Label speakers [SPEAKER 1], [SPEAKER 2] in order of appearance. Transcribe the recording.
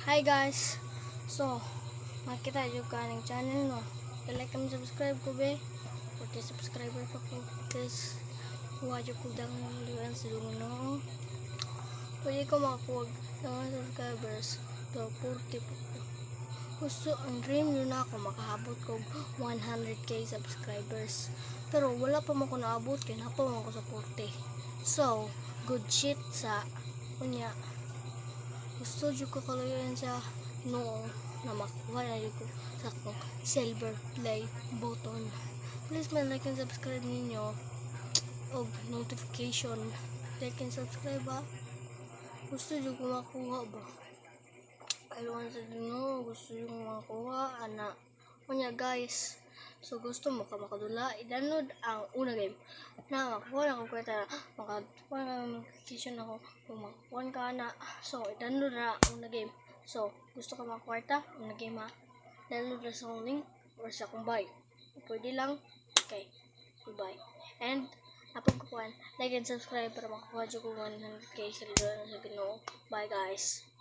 [SPEAKER 1] Hi guys. So, makita yung kaning channel no. I-like and subscribe ko be. 40 subscriber pa ko. Guys, kuha yung kudang luan sa lungo no. Pwede ko makakuha ng subscribers. Pero 40 pa ko. Gusto, ang dream yun na ako makahabot ko 100k subscribers. Pero wala pa mo ko naabot. Kaya pa mo ko sa 40. So, good shit sa kunya. Gusto dyan ko kalayan sa noong na makuha na dyan ko sa akong silver play button. Please man like and subscribe ninyo o notification. Like and subscribe ba? Gusto dyan ko makuha ba? Ayaw sa dino. Gusto dyan ko makuha. Anak. Kunya guys. So gusto mo ka makadula, i-download ang una game na makakuha na ko kwenta na makakuha na notification ako kung makakuha ka na. So i-download na ang una game. So gusto ka makakwarta, una game ha, download na sa link or sa kung buy. Pwede lang. Okay, goodbye. And napagkukuhan, like and subscribe para makakuha dyan ko 100k sa Ginoo. Bye guys.